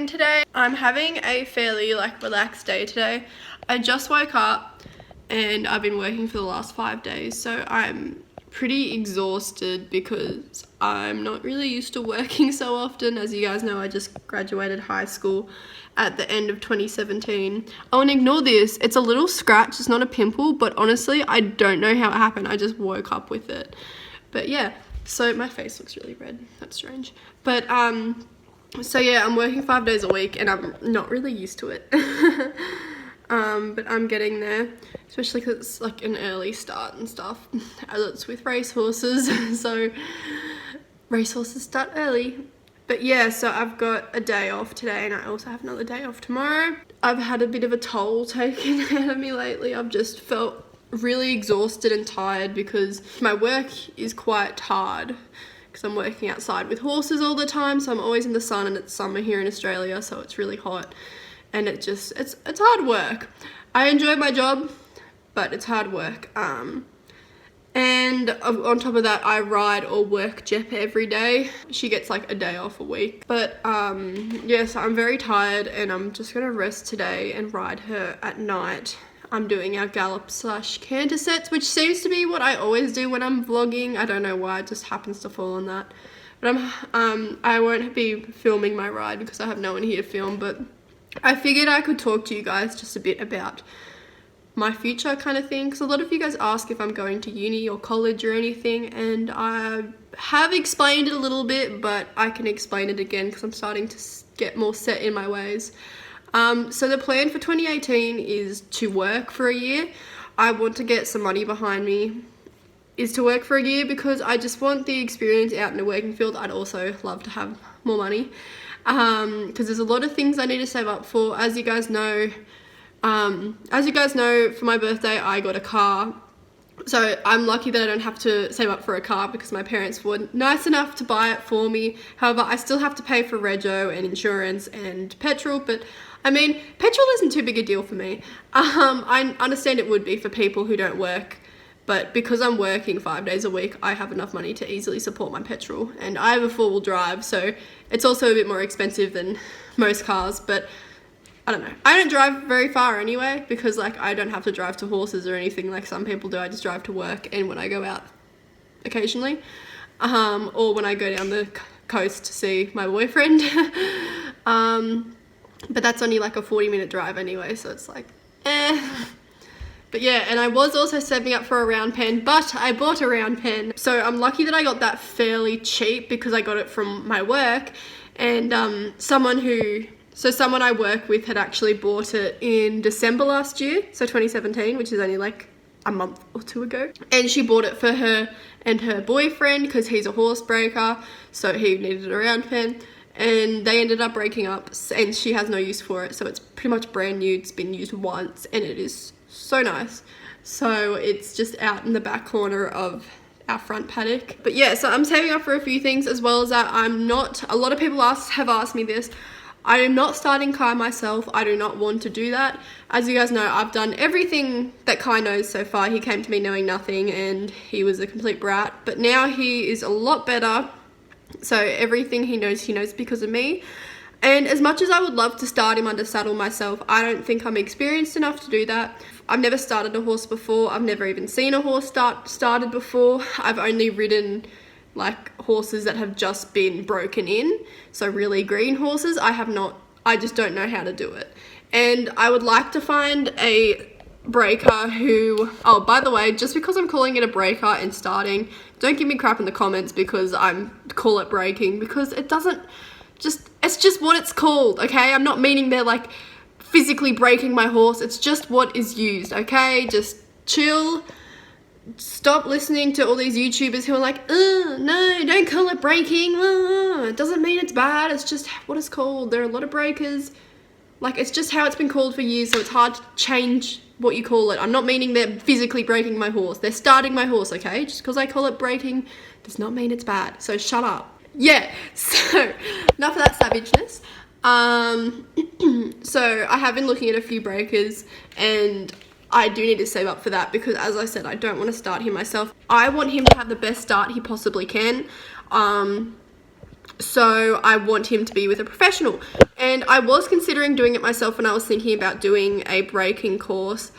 today. I'm having a fairly relaxed day today. I just woke up and I've been working for the last 5 days, so I'm pretty exhausted because I'm not really used to working so often. As you guys know, I just graduated high school at the end of 2017. Oh, and ignore this, it's a little scratch, it's not a pimple, but honestly I don't know how it happened. I just woke up with it. But yeah, so my face looks really red, that's strange. But so yeah, I'm working 5 days a week and I'm not really used to it. But I'm getting there, especially because it's like an early start and stuff, as it's with racehorses. So racehorses start early. But yeah, so I've got a day off today and I also have another day off tomorrow. I've had a bit of a toll taken out of me lately. I've just felt really exhausted and tired because my work is quite hard. I'm working outside with horses all the time, so I'm always in the sun, and it's summer here in Australia, so it's really hot, and it's hard work. I enjoy my job, but it's hard work. And on top of that, I ride or work Jep every day. She gets like a day off a week. But yeah, so I'm very tired and I'm just gonna rest today and ride her at night. I'm doing our gallop / canter sets, which seems to be what I always do when I'm vlogging. I don't know why, it just happens to fall on that. But I won't be filming my ride because I have no one here to film, but I figured I could talk to you guys just a bit about my future kind of thing, because a lot of you guys ask if I'm going to uni or college or anything, and I have explained it a little bit, but I can explain it again because I'm starting to get more set in my ways. So the plan for 2018 is to work for a year. I want to get some money behind me, is to work for a year, because I just want the experience out in the working field. I'd also love to have more money, because there's a lot of things I need to save up for. As you guys know, for my birthday I got a car. So I'm lucky that I don't have to save up for a car because my parents were nice enough to buy it for me. However, I still have to pay for rego and insurance and petrol, but I mean, petrol isn't too big a deal for me. I understand it would be for people who don't work, but because I'm working 5 days a week, I have enough money to easily support my petrol, and I have a 4-wheel drive, so it's also a bit more expensive than most cars, but I don't know. I don't drive very far anyway, because I don't have to drive to horses or anything like some people do. I just drive to work and when I go out occasionally, or when I go down the coast to see my boyfriend. But that's only like a 40-minute drive anyway, so it's like, eh. But yeah, and I was also saving up for a round pen, but I bought a round pen. So I'm lucky that I got that fairly cheap because I got it from my work, and someone I work with had actually bought it in December last year, so 2017, which is only like a month or two ago. And she bought it for her and her boyfriend because he's a horse breaker, so he needed a round pen. And they ended up breaking up, and she has no use for it, so it's pretty much brand new. It's been used once, and it is so nice. So it's just out in the back corner of our front paddock. But yeah, so I'm saving up for a few things, as well as that a lot of people have asked me this. I am not starting Kai myself. I do not want to do that. As you guys know, I've done everything that Kai knows so far. He came to me knowing nothing and he was a complete brat, but now he is a lot better. So everything he knows because of me. And as much as I would love to start him under saddle myself, I don't think I'm experienced enough to do that. I've never started a horse before. I've never even seen a horse started before. I've only ridden horses that have just been broken in, so really green horses. I just don't know how to do it. And I would like to find a breaker who, oh, by the way, just because I'm calling it a breaker and starting, don't give me crap in the comments because call it breaking, because it's just what it's called, okay? I'm not meaning they're physically breaking my horse. It's just what is used, okay? Just chill. Stop listening to all these YouTubers who are like, no, don't call it breaking. It doesn't mean it's bad. It's just what it's called. There are a lot of breakers. It's just how it's been called for years, so it's hard to change what you call it. I'm not meaning they're physically breaking my horse. They're starting my horse, okay? Just because I call it breaking does not mean it's bad. So shut up. Yeah, so enough of that savageness. So I have been looking at a few breakers, and I do need to save up for that because, as I said, I don't want to start him myself. I want him to have the best start he possibly can. So I want him to be with a professional. And I was considering doing it myself when I was thinking about doing a breaking course,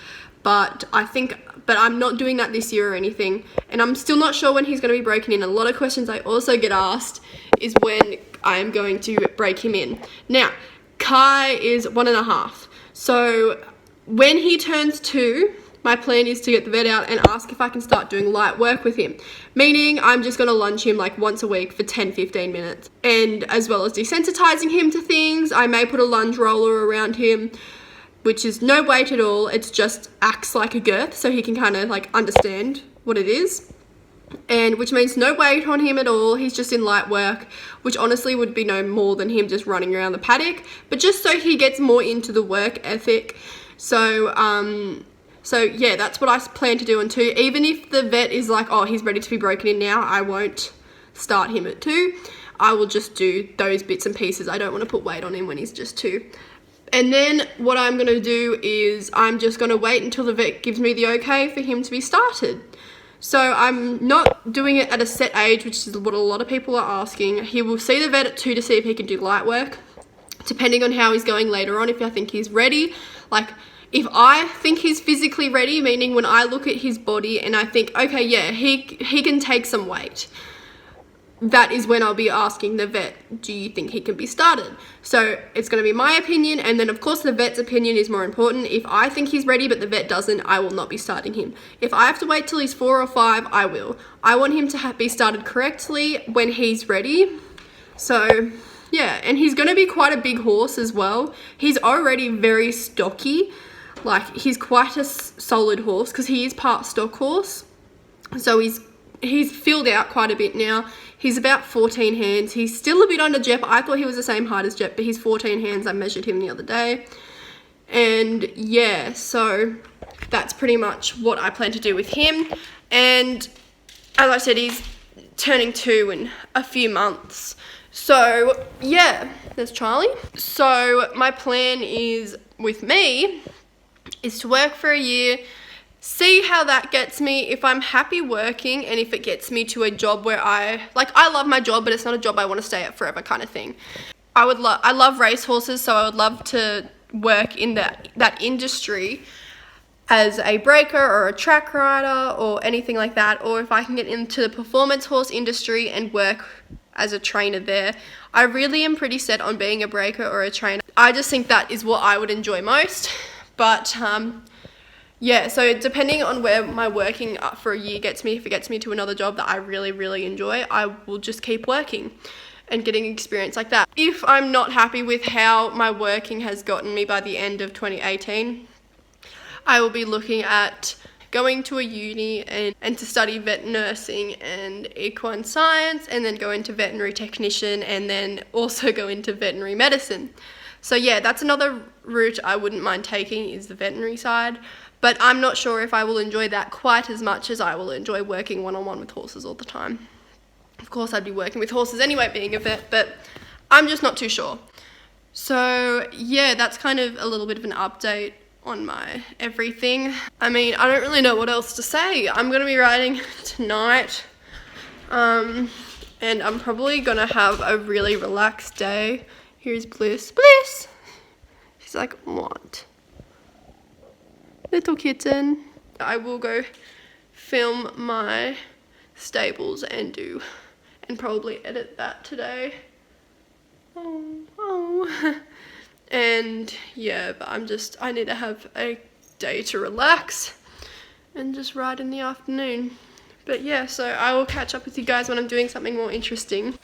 but I'm not doing that this year or anything. And I'm still not sure when he's going to be breaking in. A lot of questions I also get asked is when I'm going to break him in. Now, Kai is 1.5. So when he turns 2, my plan is to get the vet out and ask if I can start doing light work with him. Meaning I'm just going to lunge him like once a week for 10-15 minutes. And as well as desensitizing him to things, I may put a lunge roller around him, which is no weight at all. It just acts like a girth so he can kind of like understand what it is. And which means no weight on him at all. He's just in light work, which honestly would be no more than him just running around the paddock, but just so he gets more into the work ethic. So yeah, that's what I plan to do on 2. Even if the vet is like, oh, he's ready to be broken in now, I won't start him at 2. I will just do those bits and pieces. I don't want to put weight on him when he's just 2. And then what I'm going to do is I'm just going to wait until the vet gives me the okay for him to be started. So I'm not doing it at a set age, which is what a lot of people are asking. He will see the vet at 2 to see if he can do light work, depending on how he's going later on, if I think he's ready. Like, if I think he's physically ready, meaning when I look at his body and I think, okay, yeah, he can take some weight, that is when I'll be asking the vet, do you think he can be started? So it's going to be my opinion, and then of course the vet's opinion is more important. If I think he's ready but the vet doesn't, I will not be starting him. If I have to wait till he's 4 or 5, I will. I want him to be started correctly when he's ready. So yeah, and he's going to be quite a big horse as well. He's already very stocky. Like, he's quite a solid horse because he is part stock horse. So he's filled out quite a bit now. He's about 14 hands. He's still a bit under Jep. I thought he was the same height as Jep, but he's 14 hands. I measured him the other day. And yeah, so that's pretty much what I plan to do with him. And as I said, he's turning 2 in a few months. So yeah, there's Charlie. So my plan is, with me, is to work for a year, see how that gets me, if I'm happy working, and if it gets me to a job where I love my job, but it's not a job I want to stay at forever kind of thing. I love racehorses, so I would love to work in that industry as a breaker or a track rider or anything like that, or if I can get into the performance horse industry and work as a trainer there. I really am pretty set on being a breaker or a trainer. I just think that is what I would enjoy most. But yeah, so depending on where my working for a year gets me, if it gets me to another job that I really, really enjoy, I will just keep working and getting experience like that. If I'm not happy with how my working has gotten me by the end of 2018, I will be looking at going to a uni and to study vet nursing and equine science, and then go into veterinary technician, and then also go into veterinary medicine. So yeah, that's another route I wouldn't mind taking, is the veterinary side. But I'm not sure if I will enjoy that quite as much as I will enjoy working one-on-one with horses all the time. Of course, I'd be working with horses anyway, being a vet, but I'm just not too sure. So yeah, that's kind of a little bit of an update on my everything. I mean, I don't really know what else to say. I'm going to be riding tonight, and I'm probably going to have a really relaxed day. Here's Bliss. Bliss! She's like, what? Little kitten. I will go film my stables and probably edit that today. Oh. And yeah, but I need to have a day to relax and just ride in the afternoon. But yeah, so I will catch up with you guys when I'm doing something more interesting.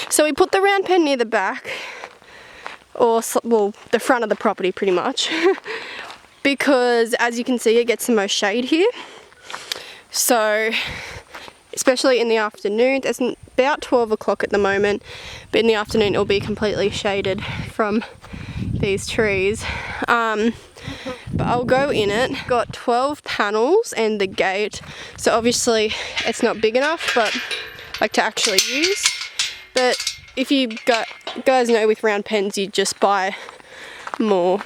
So we put the round pen near the back, or well, the front of the property pretty much, because as you can see, it gets the most shade here. So especially in the afternoon, it's about 12 o'clock at the moment, but in the afternoon it'll be completely shaded from these trees. But I'll go in it. Got 12 panels and the gate, so obviously it's not big enough, but like to actually use. But if you guys know, with round pens you just buy more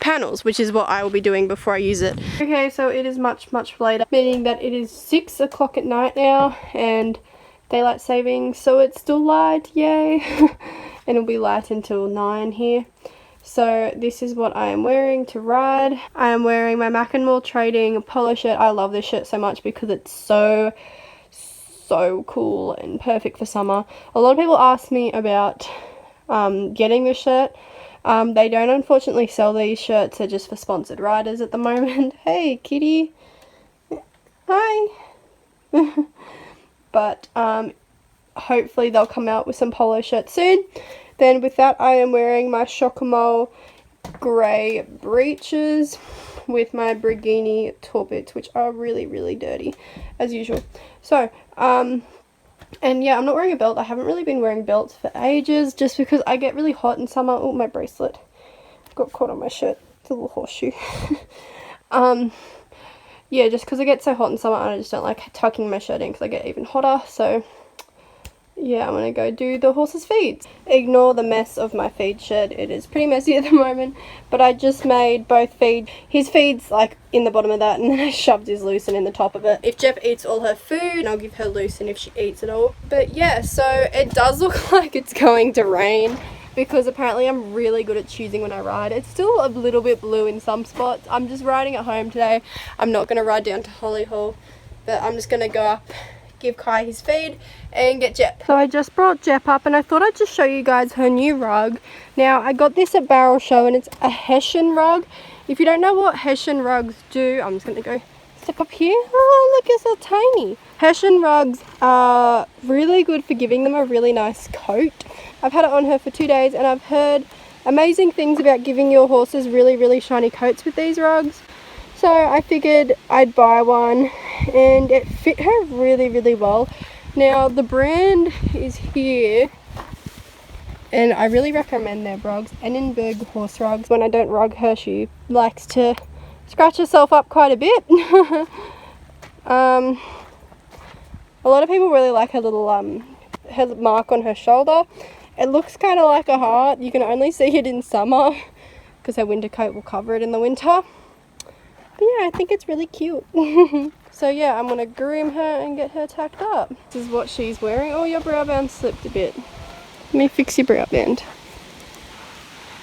panels, which is what I will be doing before I use it. Okay, so it is much later, meaning that it is 6 o'clock at night now, and daylight saving, so it's still light, yay. And it'll be light until 9 here. So this is what I am wearing to ride. I am wearing my Macklemore Trading polo shirt. I love this shirt so much because it's so cool and perfect for summer. A lot of people ask me about getting this shirt. They don't unfortunately sell these shirts. They're just for sponsored riders at the moment. Hey kitty, hi. But hopefully they'll come out with some polo shirts soon. Then with that, I am wearing my Chocomole grey breeches with my Brigini Torbits, which are really dirty as usual. So and yeah, I'm not wearing a belt. I haven't really been wearing belts for ages just because I get really hot in summer. Oh, my bracelet got caught on my shirt. It's a little horseshoe. Yeah, just because I get so hot in summer and I just don't like tucking my shirt in because I get even hotter. So yeah, I'm going to go do the horse's feeds. Ignore the mess of my feed shed. It is pretty messy at the moment. But I just made both feed. His feed's like in the bottom of that, and then I shoved his lucerne in the top of it. If Jeff eats all her food, I'll give her lucerne if she eats it all. But yeah, so it does look like it's going to rain because apparently I'm really good at choosing when I ride. It's still a little bit blue in some spots. I'm just riding at home today. I'm not going to ride down to HollyHall, but I'm just going to go up, give Kai his feed and get Jep. So I just brought Jep up and I thought I'd just show you guys her new rug. Now I got this at Barrel Show and it's a Hessian rug. If you don't know what Hessian rugs do, I'm just going to go step up here. Oh look, it's so tiny. Hessian rugs are really good for giving them a really nice coat. I've had it on her for 2 days and I've heard amazing things about giving your horses really shiny coats with these rugs. So I figured I'd buy one and it fit her really well. Now the brand is here and I really recommend their rugs. Annenberg horse rugs. When I don't rug her, she likes to scratch herself up quite a bit. A lot of people really like her little her mark on her shoulder. It looks kind of like a heart. You can only see it in summer because her winter coat will cover it in the winter. But yeah, I think it's really cute. So yeah, I'm going to groom her and get her tacked up. This is what she's wearing. Oh, your brow band slipped a bit. Let me fix your brow band.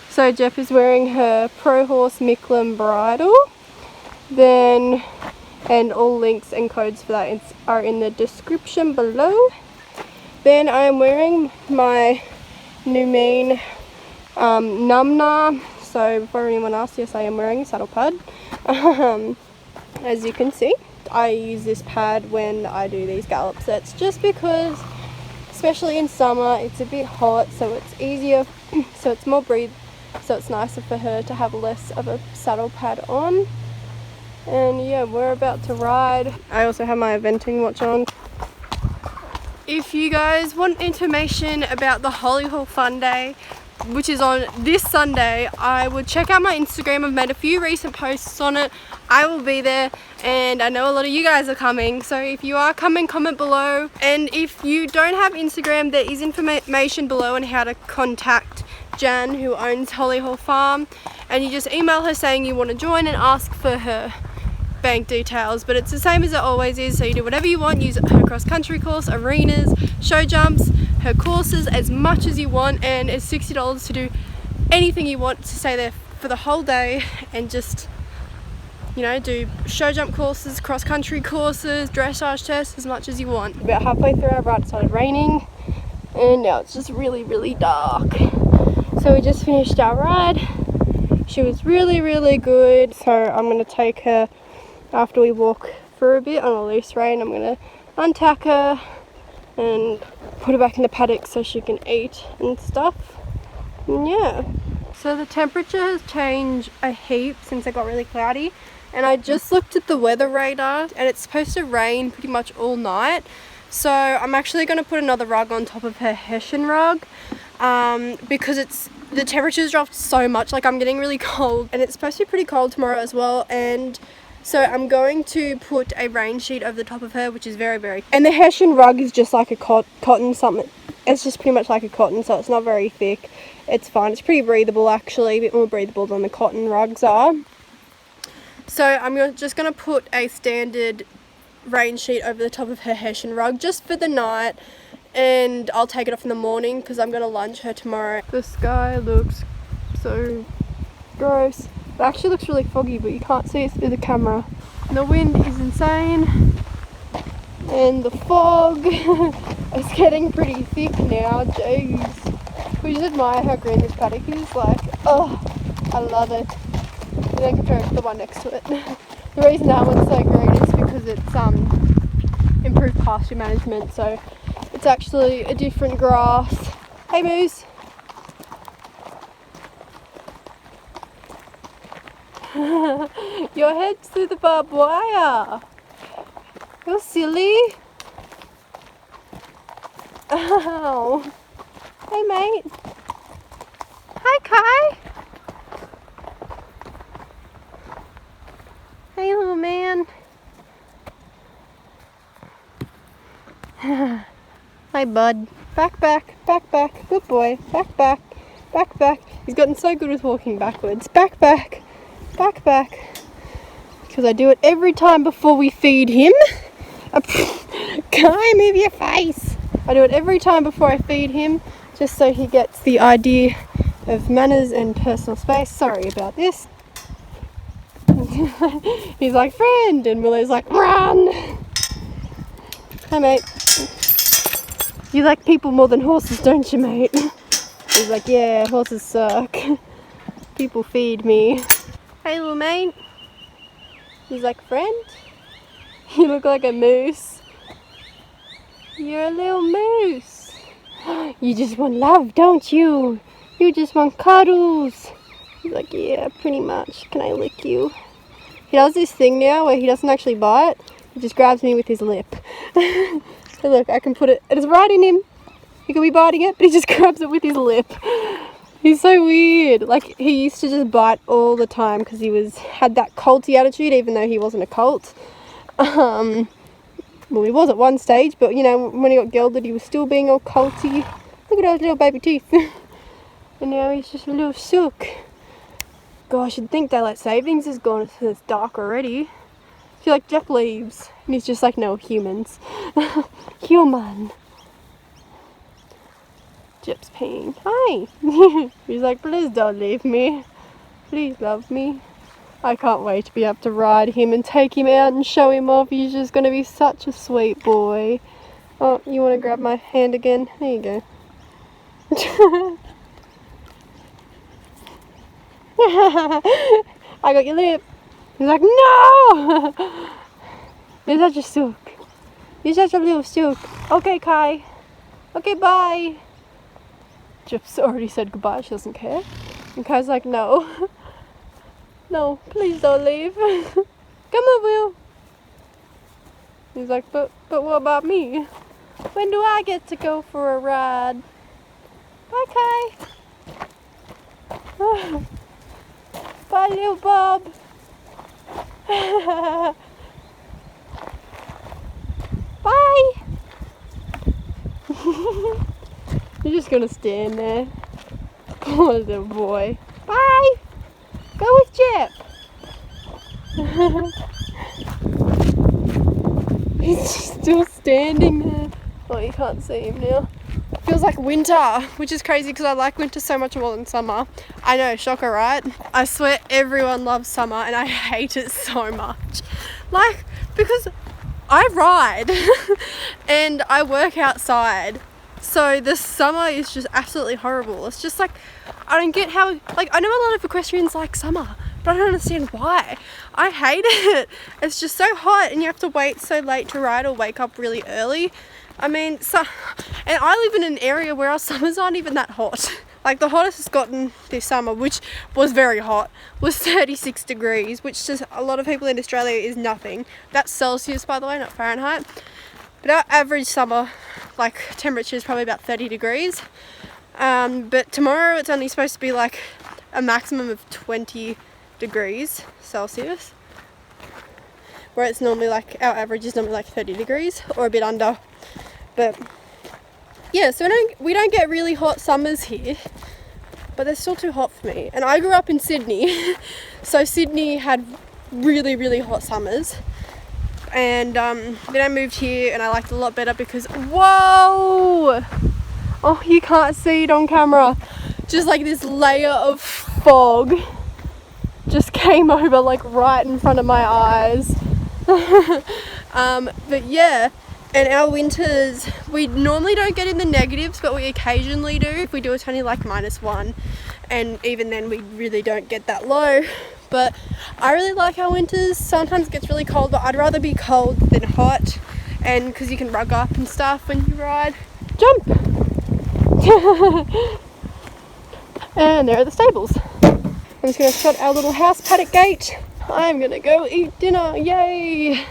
So Jeff is wearing her Prohorse Micklem bridle. Then, and all links and codes for that are in the description below. Then I am wearing my Numine Numna. So before anyone asks, yes, I am wearing a saddle pad. As you can see, I use this pad when I do these gallop sets just because, especially in summer, it's a bit hot, so it's easier, so it's more so it's nicer for her to have less of a saddle pad on. And yeah, we're about to ride. I also have my eventing watch on. If you guys want information about the HollyHall Fun Day, which is on this Sunday, I would check out my Instagram. I've made a few recent posts on it. I will be there and I know a lot of you guys are coming, so if you are coming, comment below. And if you don't have Instagram, there is information below on how to contact Jan, who owns HollyHall Farm, and you just email her saying you want to join and ask for her bank details. But it's the same as it always is, so you do whatever you want. Use her cross country course, arenas, show jumps, her courses, as much as you want, and it's $60 to do anything you want, to stay there for the whole day and just, you know, do show jump courses, cross country courses, dressage tests, as much as you want. About halfway through our ride it started raining and now it's just really dark. So we just finished our ride. She was really good. So I'm going to take her after we walk for a bit on a loose rein. I'm going to untack her and put her back in the paddock so she can eat and stuff. And yeah. So the temperature has changed a heap since it got really cloudy. And I just looked at the weather radar and it's supposed to rain pretty much all night. So I'm actually going to put another rug on top of her Hessian rug because the temperature's dropped so much. Like, I'm getting really cold and it's supposed to be pretty cold tomorrow as well. And so I'm going to put a rain sheet over the top of her, which is very and the Hessian rug is just like a cotton something. It's just pretty much like a cotton, so it's not very thick. It's fine. It's pretty breathable actually, a bit more breathable than the cotton rugs are. So I'm just going to put a standard rain sheet over the top of her hessian rug just for the night, and I'll take it off in the morning because I'm going to lunch her tomorrow. The sky looks so gross. It actually looks really foggy, but you can't see it through the camera. And the wind is insane, and the fog is getting pretty thick now. Jeez. We just admire how green this paddock is. Like, oh, I love it. And then compare it to the one next to it. The reason that one's so green is because it's improved pasture management, so it's actually a different grass. Hey Moose! Your head's through the barbed wire! You're silly! Ow! Hey mate! Hi Kai! Hey little man! Hi bud. Back, back, back, back. Good boy. Back, back, back, back. He's gotten so good with walking backwards. Back, back, back, back. Because I do it every time before we feed him. Kai, move your face. I do it every time before I feed him, just so he gets the idea of manners and personal space. Sorry about this. He's like, friend, and Willow's like, run. Hi mate. You like people more than horses, don't you, mate? He's like, yeah, horses suck. People feed me. Hey, little mate. He's like, friend? You look like a moose. You're a little moose. You just want love, don't you? You just want cuddles. He's like, yeah, pretty much. Can I lick you? He does this thing now where he doesn't actually bite. He just grabs me with his lip. So look, I can put it, it's right in him. He could be biting it, but he just grabs it with his lip. He's so weird. Like, he used to just bite all the time because he had that colty attitude, even though he wasn't a colt. Well, he was at one stage, but you know, when he got gelded, he was still being all colty. Look at those little baby teeth. And now he's just a little sook. Gosh, you'd think daylight savings is gone, it's dark already. I feel like Jeff leaves, and he's just like, no, humans. Human. Jeff's peeing. Hi! He's like, please don't leave me. Please love me. I can't wait to be able to ride him and take him out and show him off. He's just going to be such a sweet boy. Oh, you want to grab my hand again? There you go. I got your lip. He's like, no! You're such a sook. You're such a little sook. Okay, Kai. Okay, bye. Jeff's already said goodbye. She doesn't care. And Kai's like, no. No, please don't leave. Come on, Will. He's like, but what about me? When do I get to go for a ride? Bye, Kai. Bye, little Bob. Bye. You're just gonna stand there. Poor little boy. Bye. Go with Jep. He's still standing there. Oh, you can't see him now. It feels like winter, which is crazy because I like winter so much more than summer. I know, shocker, right? I swear everyone loves summer and I hate it so much. Like, because I ride and I work outside. So the summer is just absolutely horrible. It's just like, I don't get how, like, I know a lot of equestrians like summer, but I don't understand why. I hate it. It's just so hot and you have to wait so late to ride or wake up really early. I mean, and I live in an area where our summers aren't even that hot. Like, the hottest it's gotten this summer, which was very hot, was 36 degrees, which to a lot of people in Australia is nothing. That's Celsius, by the way, not Fahrenheit. But our average summer, like, temperature is probably about 30 degrees. But tomorrow it's only supposed to be like a maximum of 20 degrees Celsius. Where it's normally like, our average is normally like 30 degrees or a bit under. But yeah, so we don't get really hot summers here, but they're still too hot for me. And I grew up in Sydney, so Sydney had really, really hot summers. And then I moved here and I liked it a lot better because, whoa! Oh, you can't see it on camera. Just like this layer of fog just came over like right in front of my eyes. But yeah, and our winters, we normally don't get in the negatives, but we occasionally do. If we do, it's only like -1, and even then we really don't get that low. But I really like our winters. Sometimes it gets really cold, but I'd rather be cold than hot, and because you can rug up and stuff when you ride. Jump! And there are the stables. I'm just going to shut our little house paddock gate. I'm going to go eat dinner. Yay!